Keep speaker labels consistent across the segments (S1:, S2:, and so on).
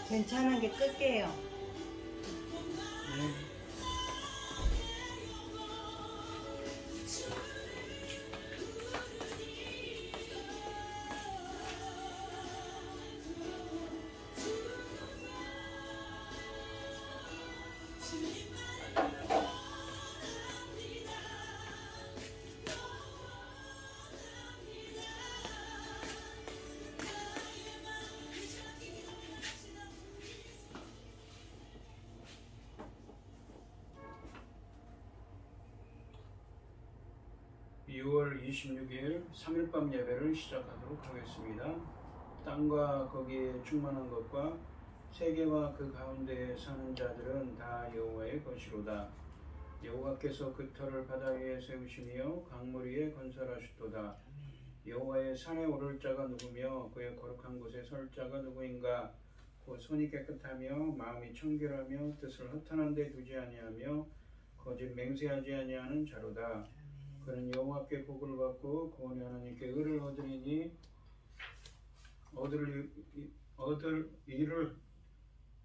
S1: 괜찮은 게 끌게요.
S2: 네. (6월 26일) 3일 밤 예배를 시작하도록 하겠습니다. 땅과 거기에 충만한 것과 세계와 그 가운데에 사는 자들은 다 여호와의 것이로다. 여호와께서 그 터를 바다 위에 세우시며 강물 위에 건설하셨도다. 여호와의 산에 오를 자가 누구며 그의 거룩한 곳에 설 자가 누구인가? 곧 손이 깨끗하며 마음이 청결하며 뜻을 허탄한 데 두지 아니하며 거짓 맹세하지 아니하는 자로다. 그는 여호와께 복을 받고 구원의 하나님께 의를 얻으리니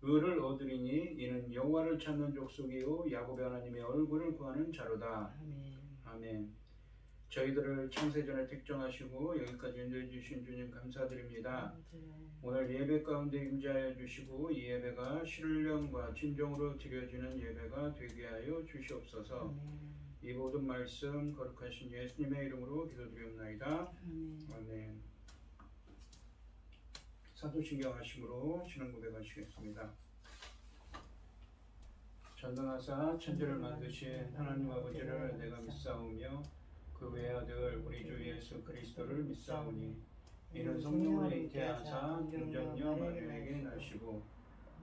S2: 의를 얻으리니 이는 여호와를 찾는 족속이요 야곱의 하나님의 얼굴을 구하는 자로다. 아멘. 저희들을 창세전에 택정하시고 여기까지 인도해 주신 주님 감사드립니다. 오늘 예배 가운데 임재하여 주시고 이 예배가 신령과 진정으로 드려지는 예배가 되게 하여 주시옵소서. 이 모든 말씀 거룩하신 예수님의 이름으로 기도드리옵나이다. 아멘. 사도신경 하심으로 신앙 고백하시겠습니다. 전능하사 천지를 만드신 하나님 아버지를 내가 믿사오며 그 외아들 우리 주 예수 그리스도를 믿사오니 이는 성령으로 잉태하사 동정녀 마리아에게 나시고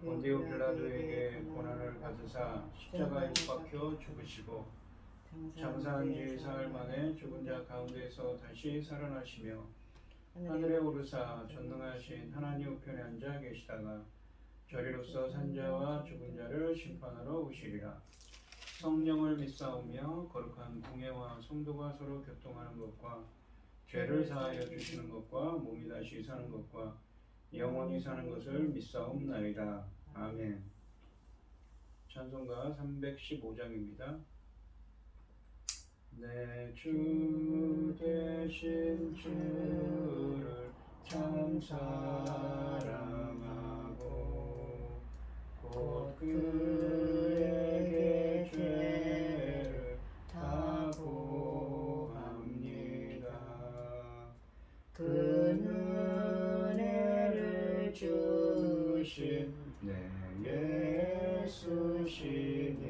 S2: 본디오 빌라도에게 고난을 받으사 십자가에 못 박혀 죽으시고 장사한 지 사흘 만에 죽은 자 가운데서 다시 살아나시며 하늘에 오르사 전능하신 하나님 우편에 앉아 계시다가 저리로서 산자와 죽은 자를 심판하러 오시리라. 성령을 믿사오며 거룩한 공예와 성도가 서로 교통하는 것과 죄를 사하여 주시는 것과 몸이 다시 사는 것과 영원히 사는 것을 믿사옵나이다. 아멘. 찬송가 315장입니다. 내 주 되신 주를 참 사랑하고 곧 그에게 죄를 다 고합니다. 그 은혜를 주신 내 예수시니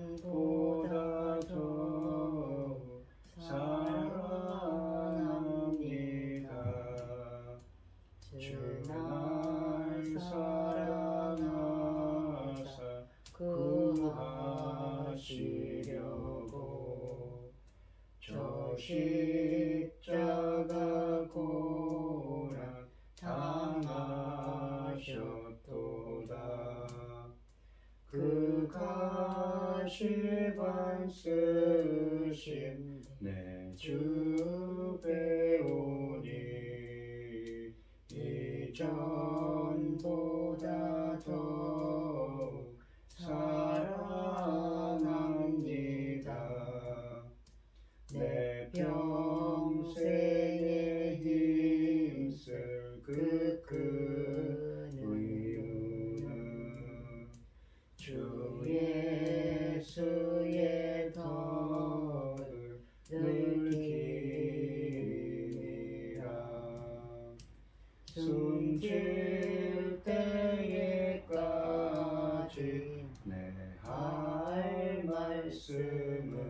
S2: 이전보다 더욱 사랑합니다. 주 날 사랑하사 구하시려고 저 십자가 고난 당하셨도다. 그 가시관 쓰신 내 주 배우니 이전보다 더욱 사랑합니다. 내 평생에 힘쓸 그 큰 의무는 주 예수의 터를 늘기리라. 숨질 때에까지 내 할 말씀은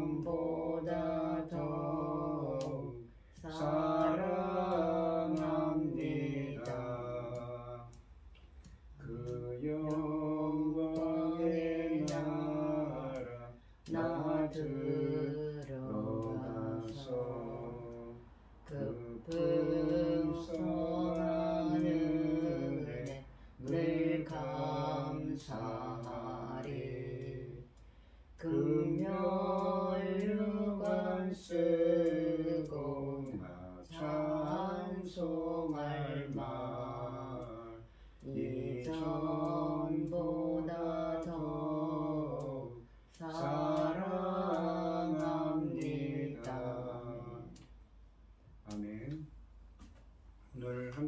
S2: 이전보다 더욱 사랑합니다. 그 영광의 나라 나 들어가서 그 풍성한 은혜 늘 감사하리. 금혈육안 쓰고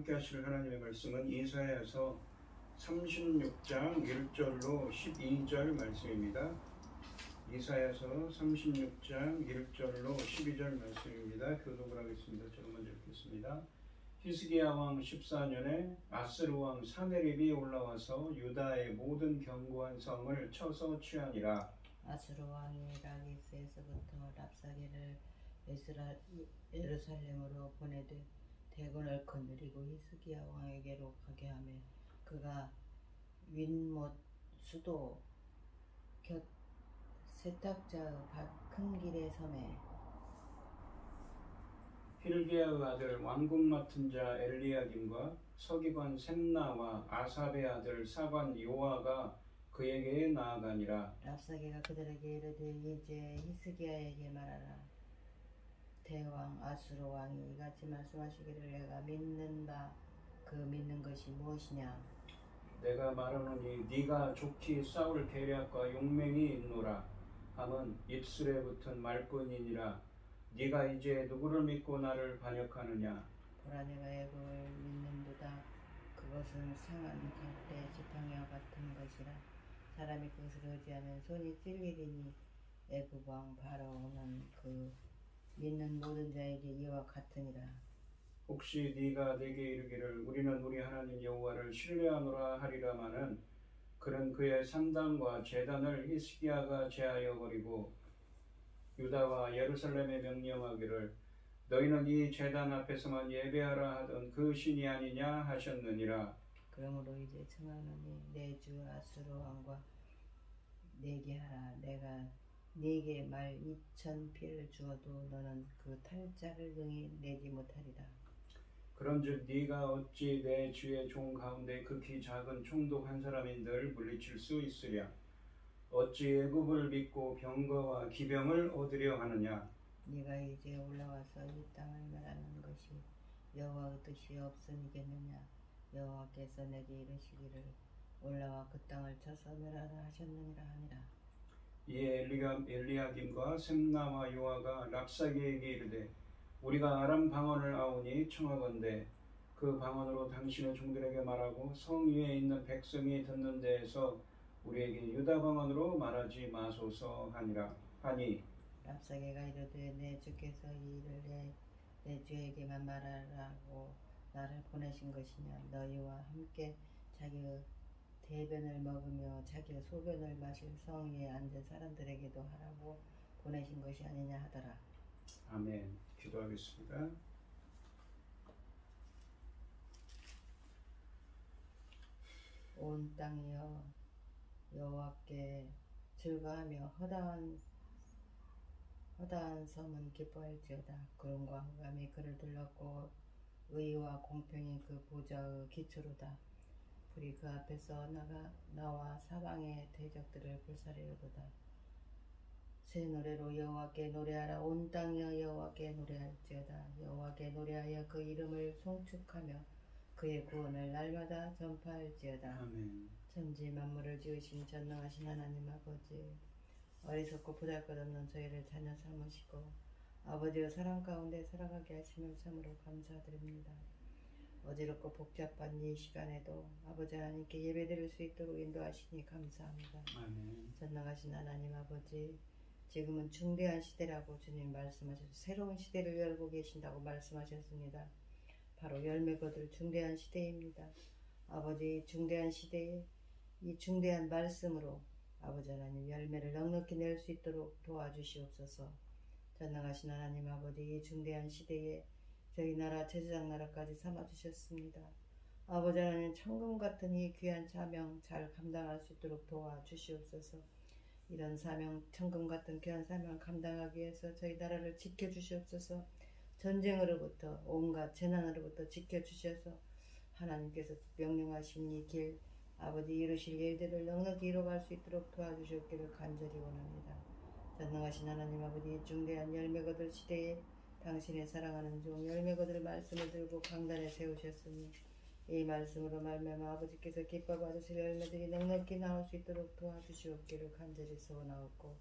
S2: 함께 하실 하나님의 말씀은 이사야서 36장 1절로 12절 말씀입니다. 이사야서 36장 1절로 12절 말씀입니다. 교독을 하겠습니다. 제가 먼저 읽겠습니다. 히스기야 왕 14년에 아스르 왕 사네립이 올라와서 유다의 모든 견고한 성을 쳐서 취하니라.
S1: 아스르 왕이 라기스에서부터 랍사게를 예루살렘으로 보내되 대군을 거느리고 히스기야 왕에게로 가게 하며 그가 윈못 수도 곁 세탁자의 큰 길에 섬에
S2: 힐기야의 아들 왕궁 맡은 자 엘리야김과 서기관 셈나와 아삽의 아들 사관 요아가 그에게 나아가니라.
S1: 랍사게가 그들에게 이르되 이제 히스기야에게 말하라. 대왕 아수르 왕이 이같이 말씀하시기를 내가 믿는다. 그 믿는 것이 무엇이냐?
S2: 내가 말하노니 네가 좋게 싸울 계략과 용맹이 있노라 함은 입술에 붙은 말뿐이니라. 네가 이제 누구를 믿고 나를 반역하느냐?
S1: 보라 내가 애굽을 믿는도다. 그것은 상한 갈대 지팡이와 같은 것이라. 사람이 그것을 의지하면 손이 찔리리니 애굽 왕 바로는 그 믿는 모든 자에게 이와 같으니라.
S2: 혹시 네가 내게 이르기를 우리는 우리 하나님 여호와를 신뢰하노라 하리라마는 그는 그의 산당과 제단을 히스기야가 제하여 버리고 유다와 예루살렘에 명령하기를 너희는 이 제단 앞에서만 예배하라 하던 그 신이 아니냐 하셨느니라.
S1: 그러므로 이제 청하노니 내 주 아수르 왕과 내게 하라. 내가 네게 말 2,000 피를 주어도 너는 그 탈자를 능히 내지 못하리라.
S2: 그런즉 네가 어찌 내 주의 종 가운데 극히 작은 총독 한 사람인들 물리칠 수 있으랴? 어찌 애굽을 믿고 병거와 기병을 얻으려 하느냐?
S1: 네가 이제 올라와서 이 땅을 멸하는 것이 여호와의 뜻이 없음이겠느냐? 여호와께서 내게 이르시기를 올라와 그 땅을 쳐서 멸하라 하셨느니라 하니라.
S2: 이에 엘리야김과 셈나와 요아가 랍사게에게 이르되 우리가 아람 방언을 아오니 청하건대 그 방언으로 당신의 종들에게 말하고 성 위에 있는 백성이 듣는 데에서 우리에게 유다 방언으로 말하지 마소서 하니
S1: 랍사게가 이르되 내 주께서 이 일을 내 주에게만 말하라고 나를 보내신 것이냐? 너희와 함께 자기의 대변을 먹으며 자기의 소변을 마실 성 위에 앉은 사람들에게도 하라고 보내신 것이 아니냐 하더라.
S2: 아멘. 기도하겠습니다.
S1: 온 땅이여 여호와께 즐거하며 허다한 섬은 기뻐할지어다. 구름과 흑암이 그를 둘렀고 의와 공평이 그 보좌의 기초로다. 불이 그 앞에서 나와 사방의 대적들을 불사르려도다. 새 노래로 여호와께 노래하라. 온 땅이여 여호와께 노래할지어다. 여호와께 노래하여 그 이름을 송축하며 그의 구원을 날마다 전파할지어다.
S2: 아멘.
S1: 천지 만물을 지으신 전능하신 하나님 아버지, 어리석고 보잘것없는 저희를 자녀 삼으시고 아버지의 사랑 가운데 살아가게 하심을 참으로 감사드립니다. 어지럽고 복잡한 이 시간에도 아버지 하나님께 예배드릴 수 있도록 인도하시니 감사합니다.
S2: 아멘.
S1: 전능하신 하나님 아버지, 지금은 중대한 시대라고 주님 말씀하셔서 새로운 시대를 열고 계신다고 말씀하셨습니다. 바로 열매 거둘 중대한 시대입니다. 아버지, 중대한 시대에 이 중대한 말씀으로 아버지 하나님 열매를 넉넉히 낼 수 있도록 도와주시옵소서. 전능하신 하나님 아버지, 이 중대한 시대에 저희 나라 제사장 나라까지 삼아주셨습니다. 아버지 하나님, 천금 같은 이 귀한 사명 잘 감당할 수 있도록 도와주시옵소서. 이런 사명, 천금 같은 귀한 사명을 감당하기 위해서 저희 나라를 지켜주시옵소서. 전쟁으로부터 온갖 재난으로부터 지켜주셔서 하나님께서 명령하신 이 길 아버지 이루실 일들을 넉넉히 이뤄갈 수 있도록 도와주시옵기를 간절히 원합니다. 전능하신 하나님 아버지, 중대한 열매 거둘 시대에 당신의 사랑하는 종 열매 거둘 말씀을 들고 강단에 세우셨으니 이 말씀으로 말미암아 아버지께서 기뻐 받으실 열매들이 넉넉히 나올 수 있도록 도와주시옵기를 간절히 소원하옵고,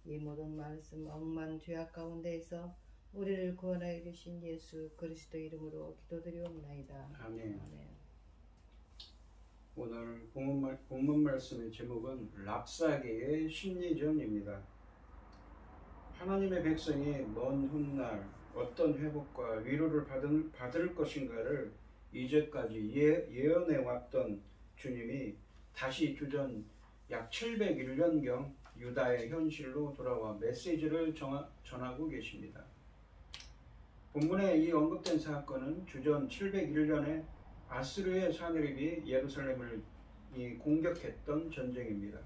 S1: 이 모든 말씀 억만 죄악 가운데에서 우리를 구원하여 주신 예수 그리스도 이름으로 기도드리옵나이다.
S2: 아멘.
S1: 아멘.
S2: 오늘 본문 말씀의 제목은 랍사게의 심리전입니다. 하나님의 백성이 먼 훗날 어떤 회복과 위로를 받을 것인가를 이제까지 예언해 왔던 주님이 다시 주전 약 701년경 유다의 현실로 돌아와 메시지를 전하고 계십니다. 본문에 이 언급된 사건은 주전 701년에 아스르의 사내립이 예루살렘을 공격했던 전쟁입니다.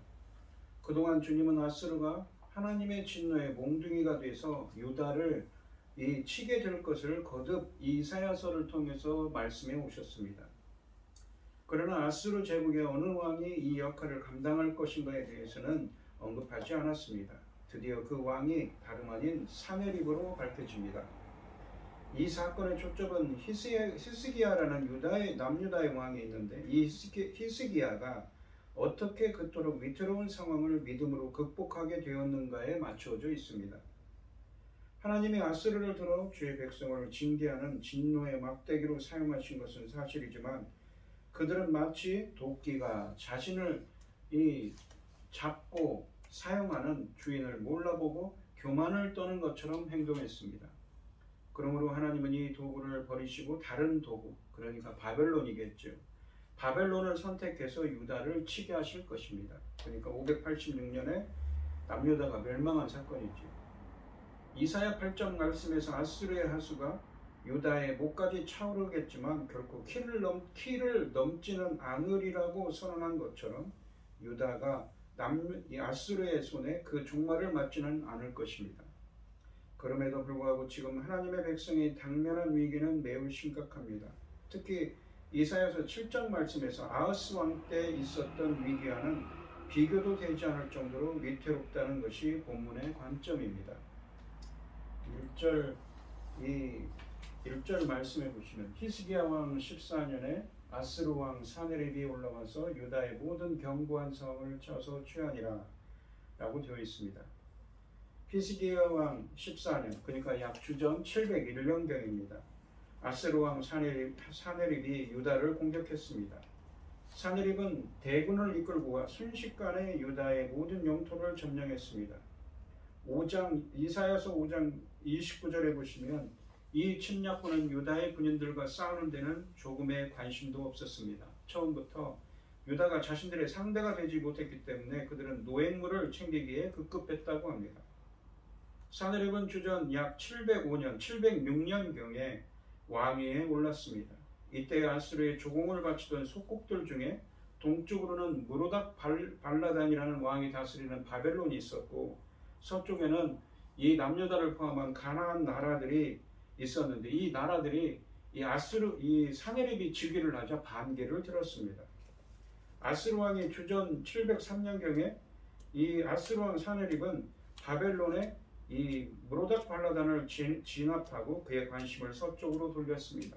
S2: 그동안 주님은 아스르가 하나님의 진노의 몽둥이가 돼서 유다를 치게 될 것을 거듭 이사야서를 통해서 말씀해 오셨습니다. 그러나 아스르 제국의 어느 왕이 이 역할을 감당할 것인가에 대해서는 언급하지 않았습니다. 드디어 그 왕이 다름 아닌 사내립으로 밝혀집니다. 이 사건의 초점은 히스기야라는 남유다의 왕이 있는데 이 히스기야가 어떻게 그토록 위태로운 상황을 믿음으로 극복하게 되었는가에 맞춰져 있습니다. 하나님이 아스르를 들어 주의 백성을 징계하는 진노의 막대기로 사용하신 것은 사실이지만 그들은 마치 도끼가 자신을 잡고 사용하는 주인을 몰라보고 교만을 떠는 것처럼 행동했습니다. 그러므로 하나님은 이 도구를 버리시고 다른 도구, 그러니까 바벨론이겠죠. 바벨론을 선택해서 유다를 치게 하실 것입니다. 그러니까 586년에 남유다가 멸망한 사건이죠. 이사야 8장 말씀에서 아스르의 하수가 유다의 목까지 차오르겠지만 결코 키를 넘지는 않으리라고 선언한 것처럼 유다가 아스르의 손에 그 종말을 맞지는 않을 것입니다. 그럼에도 불구하고 지금 하나님의 백성이 당면한 위기는 매우 심각합니다. 특히 이사야서 7장 말씀에서 아하스 왕 때 있었던 위기와는 비교도 되지 않을 정도로 위태롭다는 것이 본문의 관점입니다. 1절 말씀해 보시면 히스기야 왕 14년에 아스르 왕 사네립이 올라와서 유다의 모든 견고한 성을 쳐서 취하니라 라고 되어 있습니다. 히스기야 왕 14년, 그러니까 약 주전 701년경입니다. 아스르 왕 사네립이 유다를 공격했습니다. 사네립은 대군을 이끌고 와 순식간에 유다의 모든 영토를 점령했습니다. 이사야서 5장 29절에 보시면 이 침략군은 유다의 군인들과 싸우는 데는 조금의 관심도 없었습니다. 처음부터 유다가 자신들의 상대가 되지 못했기 때문에 그들은 노획물을 챙기기에 급급했다고 합니다. 사네립은 주전 약 706년경에 왕위에 올랐습니다. 이때 아스르의 조공을 바치던 속국들 중에 동쪽으로는 무로닥 발라단이라는 왕이 다스리는 바벨론이 있었고 서쪽에는 이 남유다를 포함한 가나안 나라들이 있었는데 이 나라들이 이 사네립이 즉위를 하자 반기를 들었습니다. 아스르 왕이 주전 703년경에 이 아스르 왕 사네립은 바벨론의 이 무로닥 발라단을 진압하고 그의 관심을 서쪽으로 돌렸습니다.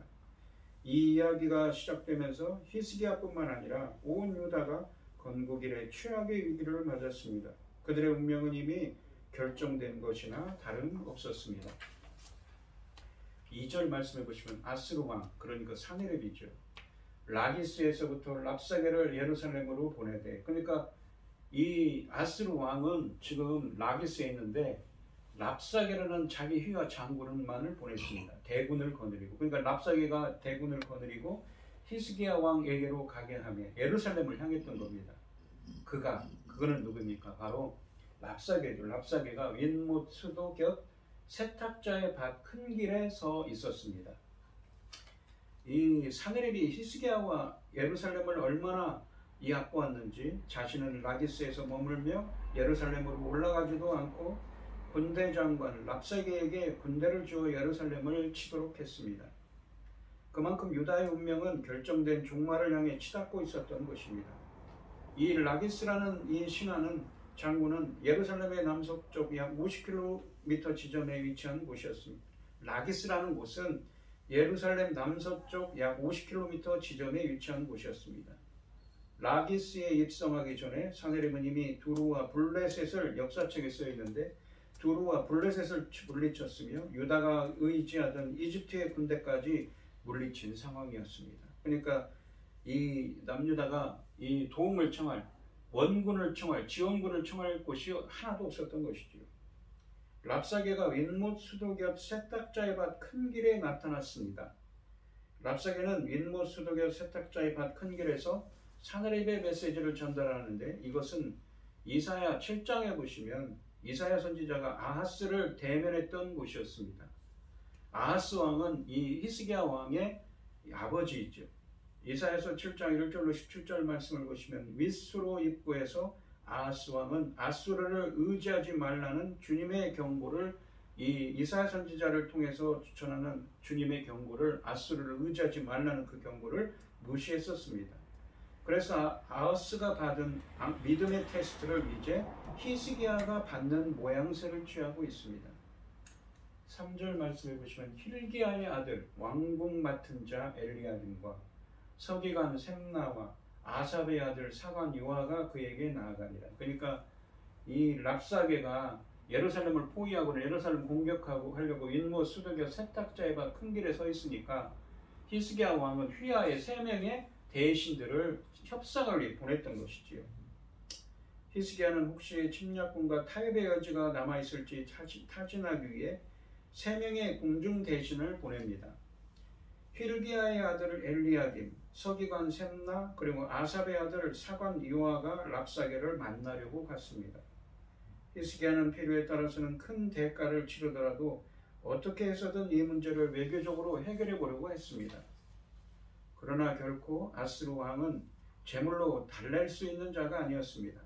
S2: 이 이야기가 시작되면서 히스기야뿐만 아니라 온 유다가 건국 이래 최악의 위기를 맞았습니다. 그들의 운명은 이미 결정된 것이나 다름없었습니다. 2절 말씀해 보시면 아스르 왕, 그러니까 사네립이죠. 라기스에서부터 랍사게를 예루살렘으로 보내되, 그러니까 이 아스르 왕은 지금 라기스에 있는데 랍사게라는 자기 휘하 장군만을 보냈습니다. 대군을 거느리고, 그러니까 랍사게가 대군을 거느리고 히스기야 왕에게로 가게 하며 예루살렘을 향했던 겁니다. 그거는 누굽니까? 바로 랍사게죠. 랍사게가 윈못 수도 곁 세탁자의 밭 큰 길에 서 있었습니다. 이 사네립이 히스기야와 예루살렘을 얼마나 압보았는지 자신은 라기스에서 머물며 예루살렘으로 올라가지도 않고 군대 장관 랍사게에게 군대를 주어 예루살렘을 치도록 했습니다. 그만큼 유다의 운명은 결정된 종말을 향해 치닫고 있었던 것입니다. 이 라기스라는 이 신하는 장군은 예루살렘의 남서쪽 약 50km 지점에 위치한 곳이었습니다. 라기스라는 곳은 예루살렘 남서쪽 약 50km 지점에 위치한 곳이었습니다. 라기스에 입성하기 전에 사네립은 이미 두루와 블레셋을 역사책에 써 있는데 두루와 블레셋을 물리쳤으며 유다가 의지하던 이집트의 군대까지 물리친 상황이었습니다. 그러니까 이 남유다가 이 도움을 청할, 원군을 청할, 지원군을 청할 곳이 하나도 없었던 것이지요. 랍사게가 윗못 수도 곁 세탁자의 밭 큰 길에 나타났습니다. 랍사게는 윗못 수도 곁 세탁자의 밭 큰 길에서 사느립의 메시지를 전달하는데, 이것은 이사야 7장에 보시면 이사야 선지자가 아하스를 대면했던 곳이었습니다. 아하스 왕은 이 히스기야 왕의 아버지이죠. 이사야서 7장 1절로 17절 말씀을 보시면 윗수로 입구에서 아하스 왕은 아수르를 의지하지 말라는 주님의 경고를, 이 이사야 선지자를 통해서 전하는 주님의 경고를, 아수르를 의지하지 말라는 그 경고를 무시했었습니다. 그래서 아하스가 받은 믿음의 테스트를 이제 히스기야가 받는 모양새를 취하고 있습니다. 3절 말씀해 보시면 힐기야의 아들 왕궁 맡은 자 엘리야김과 서기관 셈나와 아삽의 아들 사관 요아가 그에게 나아가니라. 그러니까 이 랍사게가 예루살렘을 포위하고 예루살렘 공격하고 하려고 윗못 수도곁 세탁자의 밭 큰 길에 서 있으니까 히스기야 왕은 휘하의 3명의 대신들을 협상을 보냈던 것이지요. 히스기야는 혹시 침략군과 타협의 여지가 남아있을지 타진하기 위해 3명의 궁중 대신을 보냅니다. 힐기야의 아들 엘리야김, 서기관 셈나, 그리고 아삽의 아들 사관 요아가 랍사게를 만나려고 갔습니다. 히스기야는 필요에 따라서는 큰 대가를 치르더라도 어떻게 해서든 이 문제를 외교적으로 해결해 보려고 했습니다. 그러나 결코 아스루 왕은 제물로 달랠 수 있는 자가 아니었습니다.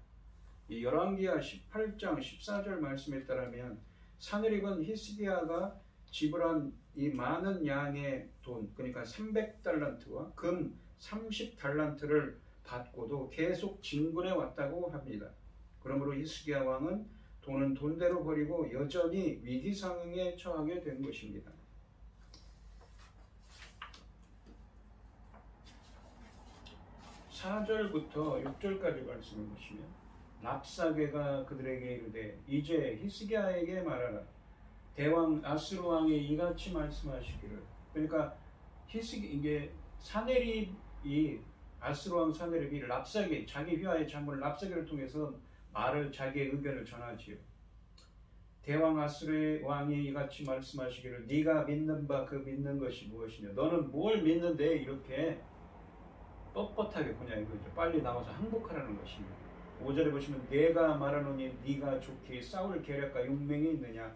S2: 이 열왕기하 18장 14절 말씀에 따르면 사느립은 히스기야가 지불한 이 많은 양의 돈, 그러니까 300달란트와 금 30달란트를 받고도 계속 진군해 왔다고 합니다. 그러므로 히스기야 왕은 돈은 돈대로 버리고 여전히 위기 상황에 처하게 된 것입니다. 4절부터 6절까지 말씀을 보시면 랍사게가 그들에게 이르되 이제 히스기야에게 말하라. 대왕 아스루 왕이 이같이 말씀하시기를. 그러니까 이게 사네립이, 아스루 왕 사네립이 랍사게, 자기 휘하의 장군을 랍사게를 통해서 자기의 의견을 전하지요. 대왕 아스루 왕이 이같이 말씀하시기를 네가 믿는 바 그 믿는 것이 무엇이냐. 너는 뭘 믿는데 이렇게 뻣뻣하게 보냐 이거죠. 빨리 나와서 항복하라는 것입니다. 5절에 보시면 내가 말하노니 네가 좋게 싸울 계략과 용맹이 있느냐.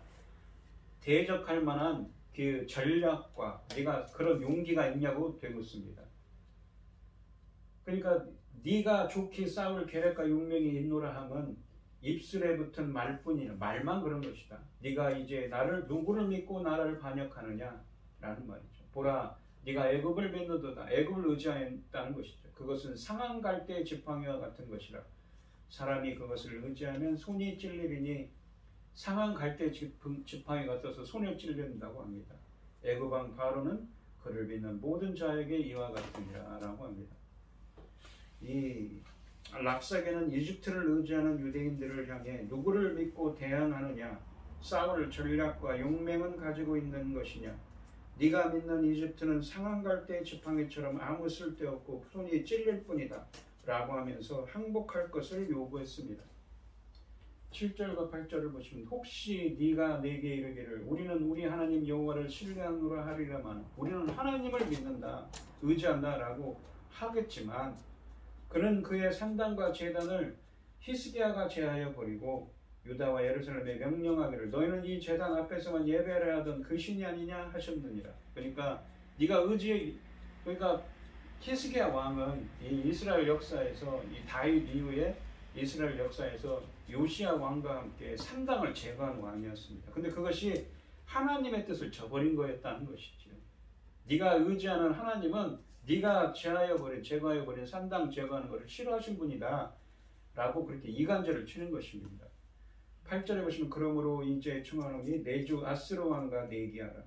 S2: 대적할 만한 그 전략과 네가 그런 용기가 있냐고 되묻습니다. 그러니까 네가 좋게 싸울 계략과 용맹이 있노라 함은 입술에 붙은 말뿐이냐, 말만 그런 것이다. 네가 이제 누구를 믿고 나를 반역하느냐 라는 말이죠. 보라, 네가 애굽을 믿는도다. 애굽을 의지하였다는 것이죠. 그것은 상한 갈대 지팡이와 같은 것이라. 사람이 그것을 의지하면 손이 찔리리니 상한 갈대 지팡이 같아서 손을 찔린다고 합니다. 애굽 왕 바로는 그를 믿는 모든 자에게 이와 같으니라 라고 합니다. 이 랍사게는 이집트를 의지하는 유대인들을 향해 누구를 믿고 대항하느냐, 싸울 전략과 용맹은 가지고 있는 것이냐, 네가 믿는 이집트는 상한 갈대 지팡이처럼 아무 쓸데없고 손이 찔릴 뿐이다 라고 하면서 항복할 것을 요구했습니다. 7절과 8절을 보시면 혹시 네가 내게 이르기를 우리는 우리 하나님 여호와를 신뢰하노라 하리라마는, 우리는 하나님을 믿는다, 의지한다 라고 하겠지만 그는 그의 산당과 제단을 히스기야가 제하여 버리고 유다와 예루살렘에 명령하기를 너희는 이 제단 앞에서만 예배를 하던 그 신이 아니냐 하셨느니라. 그러니까 그러니까 히스기야 왕은 이 이스라엘 역사에서, 이 다윗 이후에 이스라엘 역사에서 요시야 왕과 함께 산당을 제거한 왕이었습니다. 근데 그것이 하나님의 뜻을 저버린 거였다는 것이죠. 네가 의지하는 하나님은 네가 제거하여 버린 산당 제거하는 것을 싫어하신 분이다 라고 그렇게 이간질을 치는 것입니다. 8절에 보시면 그러므로 이제 청하노니 내 주 아스루 왕과 내기하라.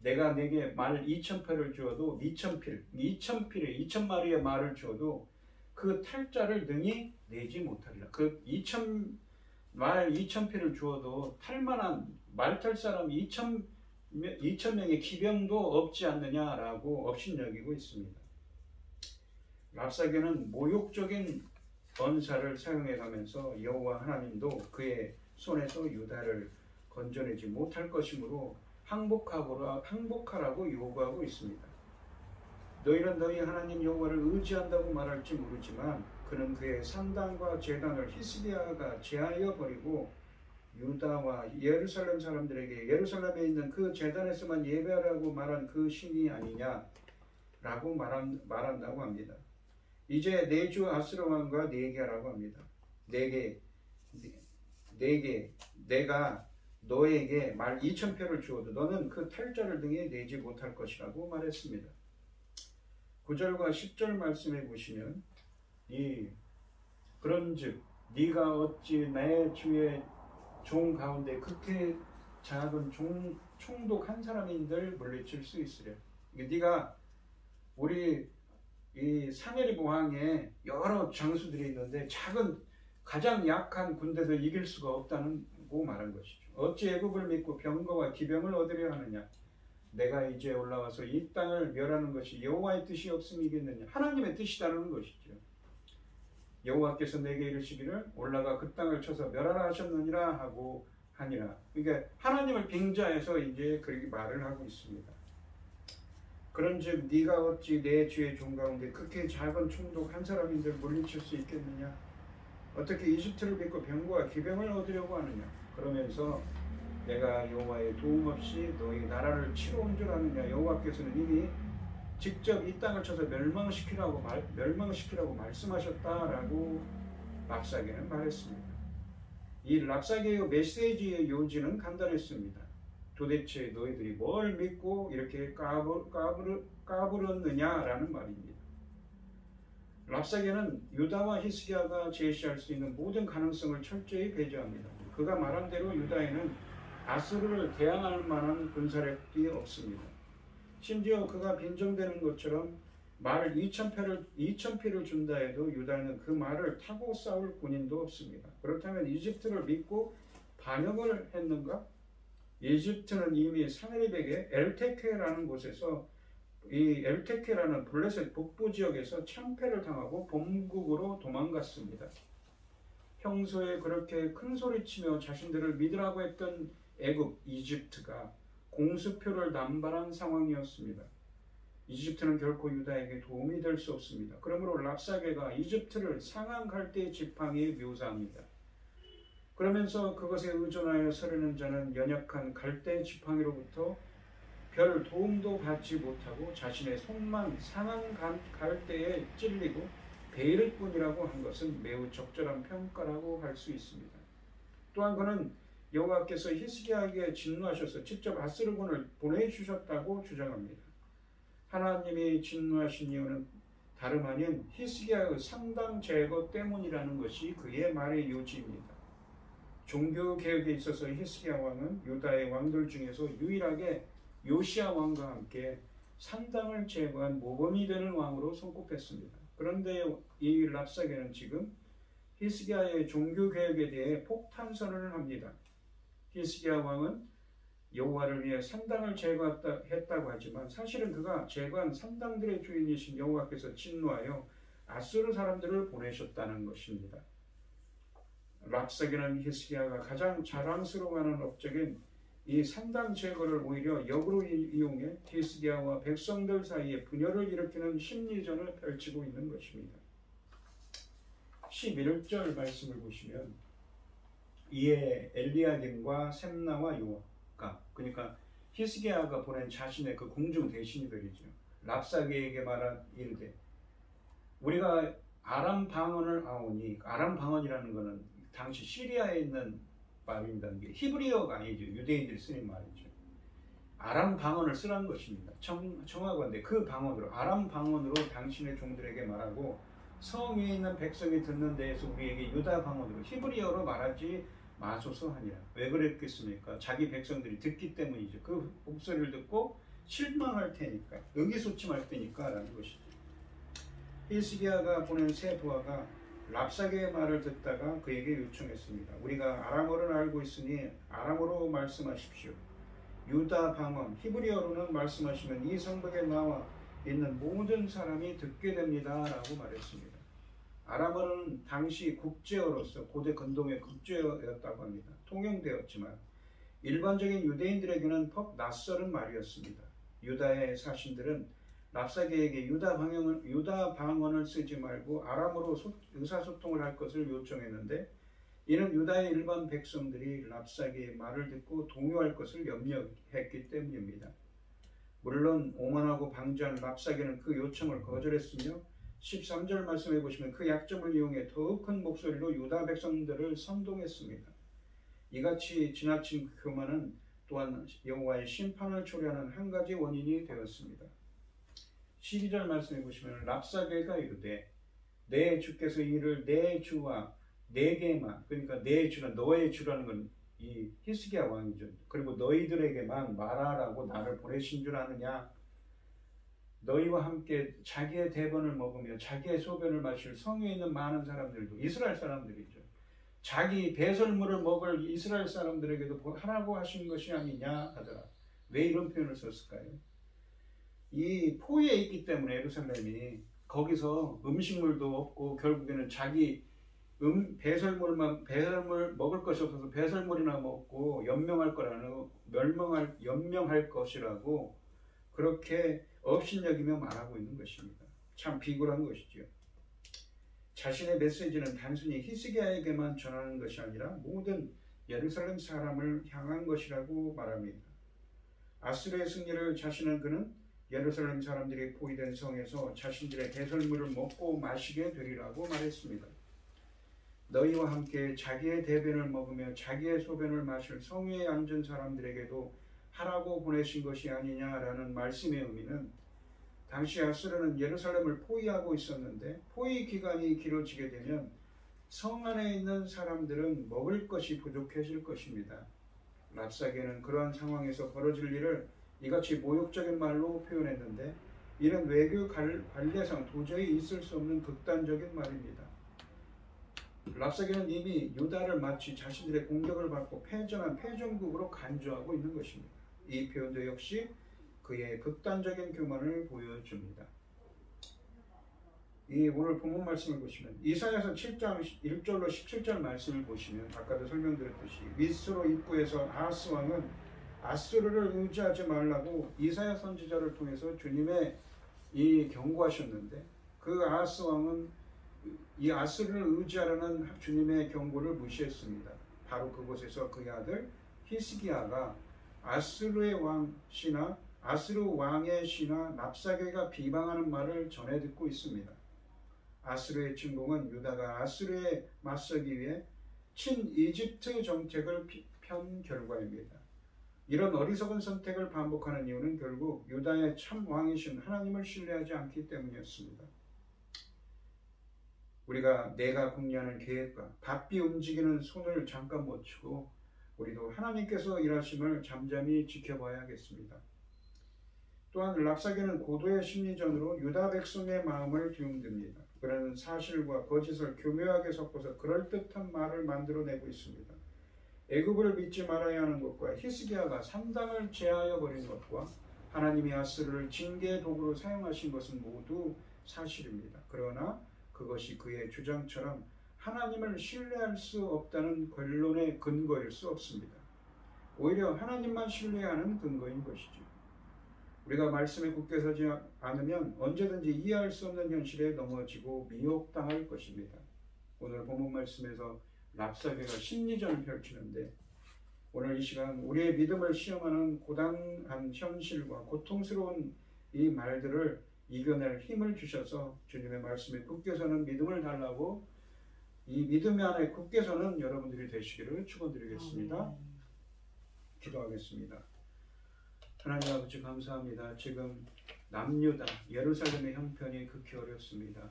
S2: 내가 내게 말 2000패를 주어도 2000마리의 말을 주어도 그 탈자를 능히 내지 못하리라. 그 말 2,000匹를 주어도 탈만한 말탈 사람 2,000명의 기병도 없지 않느냐라고 업신여기고 있습니다. 랍사게는 모욕적인 언사를 사용해가면서 여호와 하나님도 그의 손에서 유다를 건져내지 못할 것이므로 항복하라고 요구하고 있습니다. 너희는 너희 하나님 여호와를 의지한다고 말할지 모르지만 그는 그의 산당과 제단을 히스기야가 제하여 버리고 유다와 예루살렘 사람들에게 예루살렘에 있는 그 제단에서만 예배하라고 말한 그 신이 아니냐라고 말한다고 합니다. 이제 내 주 아스로 왕과 내게하라고 합니다. 내가 너에게 말 2,000표를 주어도 너는 그 탈자를 등에 내지 못할 것이라고 말했습니다. 9절과 10절 말씀해 보시면 그런즉 네가 어찌 내 주의 종 가운데 그렇게 작은 총독 한 사람인들 물리칠 수 있으랴. 네가 우리 이 사내립 왕에 여러 장수들이 있는데 가장 약한 군대도 이길 수가 없다고 말한 것이죠. 어찌 애굽을 믿고 병거와 기병을 얻으려 하느냐. 내가 이제 올라와서 이 땅을 멸하는 것이 여호와의 뜻이 없음이겠느냐. 하나님의 뜻이라는 것이죠. 여호와께서 내게 이르시기를 올라가 그 땅을 쳐서 멸하라 하셨느니라 하고 하니라. 그러니까 하나님을 빙자해서 이제 그렇게 말을 하고 있습니다. 그런즉 네가 어찌 내 주의 종 가운데 그렇게 작은 총독 한 사람인들 물리칠 수 있겠느냐. 어떻게 이집트를 믿고 병거와 기병을 얻으려고 하느냐. 그러면서 내가 여호와의 도움 없이 너희 나라를 치러 온 줄 아느냐. 여호와께서는 이미 직접 이 땅을 쳐서 멸망시키라고 말씀하셨다라고 랍사게는 말했습니다. 이 랍사게의 메시지의 요지는 간단했습니다. 도대체 너희들이 뭘 믿고 이렇게 까불었느냐라는 말입니다. 랍사게는 유다와 히스기야가 제시할 수 있는 모든 가능성을 철저히 배제합니다. 그가 말한 대로 유다에는 아수르를 대항할 만한 군사력이 없습니다. 심지어 그가 빈정대는 것처럼 말 2,000피를 준다 해도 유다에는 그 말을 타고 싸울 군인도 없습니다. 그렇다면 이집트를 믿고 반역을 했는가? 이집트는 이미 사내립에게 엘테케라는 곳에서 이 엘테케라는 블레셋 북부 지역에서 참패를 당하고 본국으로 도망갔습니다. 평소에 그렇게 큰 소리치며 자신들을 믿으라고 했던 애굽, 이집트가 공수표를 남발한 상황이었습니다. 이집트는 결코 유다에게 도움이 될 수 없습니다. 그러므로 랍사게가 이집트를 상한 갈대 지팡이에 묘사합니다. 그러면서 그것에 의존하여 서려는 자는 연약한 갈대 지팡이로부터 별 도움도 받지 못하고 자신의 손만 상한 갈대에 찔리고 베일 뿐이라고 한 것은 매우 적절한 평가라고 할 수 있습니다. 또한 그는 여호와께서 히스기야에게 진노하셔서 직접 아스르군을 보내주셨다고 주장합니다. 하나님이 진노하신 이유는 다름 아닌 히스기야의 상당 제거 때문이라는 것이 그의 말의 요지입니다. 종교개혁에 있어서 히스기야 왕은 유다의 왕들 중에서 유일하게 요시야 왕과 함께 산당을 제거한 모범이 되는 왕으로 손꼽혔습니다. 그런데 이 랍사게는 지금 히스기야의 종교개혁에 대해 폭탄 선언을 합니다. 히스기야 왕은 여호와를 위해 산당을 제거했다고 하지만 사실은 그가 제거한 산당들의 주인이신 여호와께서 진노하여 아수르 사람들을 보내셨다는 것입니다. 랍사게는 히스기야가 가장 자랑스러워하는 업적인 이 산당 제거를 오히려 역으로 이용해 히스기야와 백성들 사이에 분열을 일으키는 심리전을 펼치고 있는 것입니다. 11절 말씀을 보시면 이에 엘리야김과 셈나와 요아가, 그러니까 히스기야가 보낸 자신의 그 궁중 대신들이죠. 랍사게에게 말한 이르되 우리가 아람 방언을 아오니, 아람 방언이라는 것은 당시 시리아에 있는 말입니다. 이게 히브리어가 아니죠. 유대인들이 쓰는 말이죠. 아람 방언을 쓰라는 것입니다. 청하건대 그 방언으로, 아람 방언으로 당신의 종들에게 말하고 성 위에 있는 백성이 듣는 데에서 우리에게 유다 방언으로 히브리어로 말하지 마소서 하니라. 왜 그랬겠습니까? 자기 백성들이 듣기 때문이죠. 그 목소리를 듣고 실망할 테니까, 의기소침할 테니까 라는 것이죠. 히스기야가 보낸 세 부하가 랍사게의 말을 듣다가 그에게 요청했습니다. 우리가 아람어를 알고 있으니 아람어로 말씀하십시오. 유다 방언 히브리어로는 말씀하시면 이 성벽에 나와 있는 모든 사람이 듣게 됩니다 라고 말했습니다. 아람어는 당시 국제어로서 고대 근동의 국제어였다고 합니다. 통용되었지만 일반적인 유대인들에게는 퍽 낯설은 말이었습니다. 유다의 사신들은 랍사게에게 유다 방언을 쓰지 말고 아람어로 의사소통을 할 것을 요청했는데 이는 유다의 일반 백성들이 랍사게의 말을 듣고 동요할 것을 염려했기 때문입니다. 물론 오만하고 방자한 랍사게는 그 요청을 거절했으며 13절 말씀해 보시면 그 약점을 이용해 더욱 큰 목소리로 유다 백성들을 선동했습니다. 이같이 지나친 교만은 또한 여호와의 심판을 초래하는 한 가지 원인이 되었습니다. 12절 말씀해 보시면 랍사게가 이르되 내 주께서 이를 내 주와 내게만, 그러니까 내 주는 너의 주라는 건 이 히스기야 왕이죠. 그리고 너희들에게만 말하라고 나를 보내신 줄 아느냐. 너희와 함께 자기의 대번을 먹으며 자기의 소변을 마실 성에 있는 많은 사람들도 이스라엘 사람들이죠. 자기 배설물을 먹을 이스라엘 사람들에게도 하라고 하신 것이 아니냐 하더라. 왜 이런 표현을 썼을까요? 이 포위에 있기 때문에 예루살렘이 거기서 음식물도 없고 결국에는 자기 배설물 먹을 것이 없어서 배설물이나 먹고 연명할 것이라고 그렇게 업신여기며 말하고 있는 것입니다. 참 비굴한 것이지요. 자신의 메시지는 단순히 히스기야에게만 전하는 것이 아니라 모든 예루살렘 사람을 향한 것이라고 말합니다. 아수르의 승리를 자신한 그는 예루살렘 사람들이 포위된 성에서 자신들의 배설물을 먹고 마시게 되리라고 말했습니다. 너희와 함께 자기의 대변을 먹으며 자기의 소변을 마실 성위에 앉은 사람들에게도 하라고 보내신 것이 아니냐라는 말씀의 의미는 당시 아수르는 예루살렘을 포위하고 있었는데 포위 기간이 길어지게 되면 성 안에 있는 사람들은 먹을 것이 부족해질 것입니다. 랍사게는 그러한 상황에서 벌어질 일을 이같이 모욕적인 말로 표현했는데 이는 외교 관례상 도저히 있을 수 없는 극단적인 말입니다. 랍사게는 이미 유다를 마치 자신들의 공격을 받고 패전한 패전국으로 간주하고 있는 것입니다. 이 표현도 역시 그의 극단적인 교만을 보여줍니다. 이 오늘 본문 말씀을 보시면 이사야서 7장 1절로 17절 말씀을 보시면 아까도 설명드렸듯이 미스로 입구에서 아하스 왕은 아수르를 의지하지 말라고 이사야 선지자를 통해서 주님의 이 경고하셨는데 그 아하스 왕은 이 아수르를 의지하라는 주님의 경고를 무시했습니다. 바로 그곳에서 그의 아들 히스기야가 아수르 왕의 신하 랍사게가 비방하는 말을 전해 듣고 있습니다. 아수르의 침공은 유다가 아수르에 맞서기 위해 친이집트 정책을 편 결과입니다. 이런 어리석은 선택을 반복하는 이유는 결국 유다의 참 왕이신 하나님을 신뢰하지 않기 때문이었습니다. 우리가 내가 궁리하는 계획과 바삐 움직이는 손을 잠깐 멈추고 우리도 하나님께서 일하심을 잠잠히 지켜봐야겠습니다. 또한 랍사게는 고도의 심리전으로 유다 백성의 마음을 뒤흔듭니다. 그는 사실과 거짓을 교묘하게 섞어서 그럴듯한 말을 만들어내고 있습니다. 애굽을 믿지 말아야 하는 것과 히스기야가 산당을 제하여 버린 것과 하나님이 아수르를 징계의 도구로 사용하신 것은 모두 사실입니다. 그러나 그것이 그의 주장처럼 하나님을 신뢰할 수 없다는 결론의 근거일 수 없습니다. 오히려 하나님만 신뢰하는 근거인 것이죠. 우리가 말씀에 굳게 서지 않으면 언제든지 이해할 수 없는 현실에 넘어지고 미혹당할 것입니다. 오늘 본문 말씀에서 랍사게가 심리전을 펼치는데 오늘 이 시간 우리의 믿음을 시험하는 고단한 현실과 고통스러운 이 말들을 이겨낼 힘을 주셔서 주님의 말씀에 굳게 서는 믿음을 달라고 이 믿음 안에 굳게 서는 여러분들이 되시기를 축원드리겠습니다. 기도하겠습니다. 하나님 아버지 감사합니다. 지금 남유다 예루살렘의 형편이 극히 어렵습니다.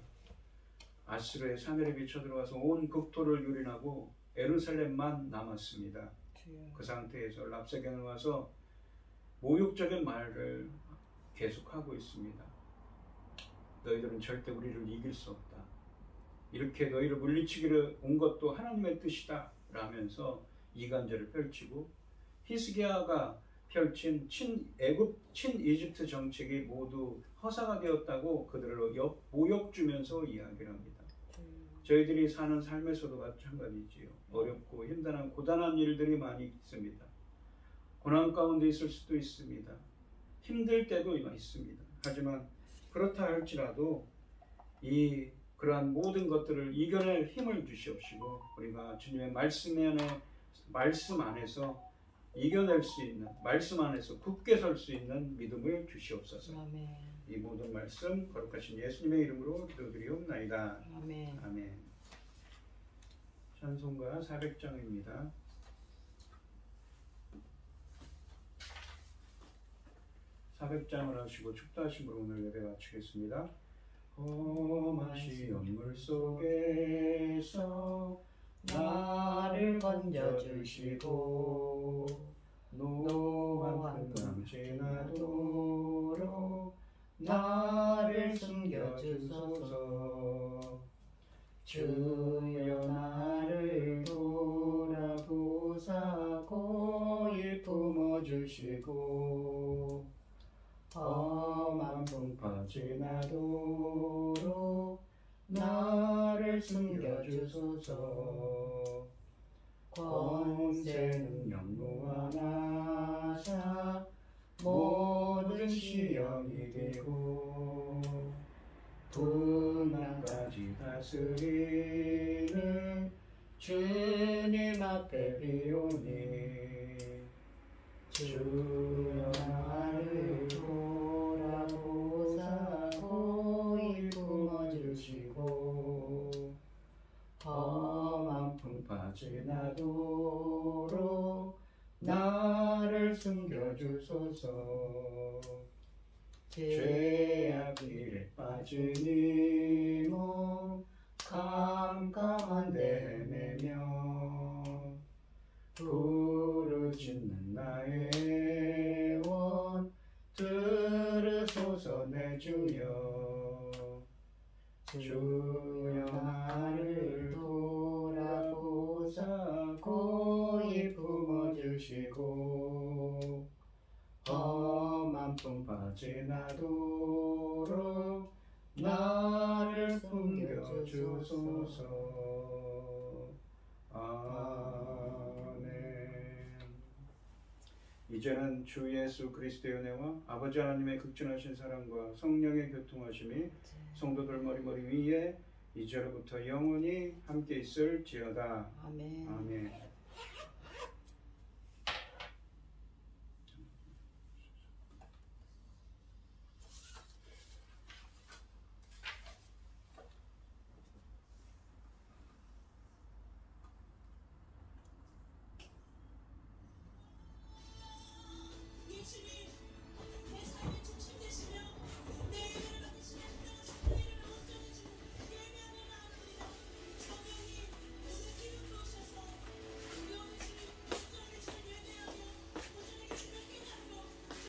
S2: 아수르의 사멸이 쳐들어와서 온 국토를 유린하고 예루살렘만 남았습니다. 그 상태에서 랍사게는 와서 모욕적인 말을 계속하고 있습니다. 너희들은 절대 우리를 이길 수 없다. 이렇게 너희를 물리치기를 온 것도 하나님의 뜻이다 라면서 이간질을 펼치고, 히스기야가 펼친 친애굽, 친이집트 정책이 모두 허사가 되었다고 그들을 모욕 주면서 이야기를 합니다. 저희들이 사는 삶에서도 마찬가지지요. 어렵고 힘든 고단한 일들이 많이 있습니다. 고난 가운데 있을 수도 있습니다. 힘들 때도 있습니다. 하지만 그렇다 할지라도 그러한 모든 것들을 이겨낼 힘을 주시옵시고, 우리가 주님의 말씀 안에서 이겨낼 수 있는, 말씀 안에서 굳게 설 수 있는 믿음을 주시옵소서.
S1: 아멘.
S2: 이 모든 말씀 거룩하신 예수님의 이름으로 기도드리옵나이다.
S1: 아멘.
S2: 아멘. 찬송가 400장입니다. 400장을 하시고 축도하심으로 오늘 예배 마치겠습니다. 험하시 연물 속에서 나를 건져주시고 노한 금 지나도록 나를 숨겨주소서. 주여 나를 돌아보사 고일 품어주시고 험한 풍파 지나도록 나를 숨겨주소서. 권세 능력 무한하사 모든 시험 이기고 분한까지 다스리는 주님 앞에 비오니 주여 나를 돌아보사 고일 품어주시고 험한 풍파 지나도록 나를 숨겨주소서. 죄악 길에 빠진 이 몸 캄캄한 데 헤매며 부르짖는 나의 원 들으소서 내 주여. 주여 나를 돌아보사 고일 품어주시고 험한 풍파 지나도록 나를 숨겨주소서. 아멘. 이제는 주 예수 그리스도의 은혜와 아버지 하나님의 극진하신 사랑과 성령의 교통하심이 성도들 머리 위에 이제로부터 영원히 함께 있을지어다.
S1: 아멘.
S2: 아멘.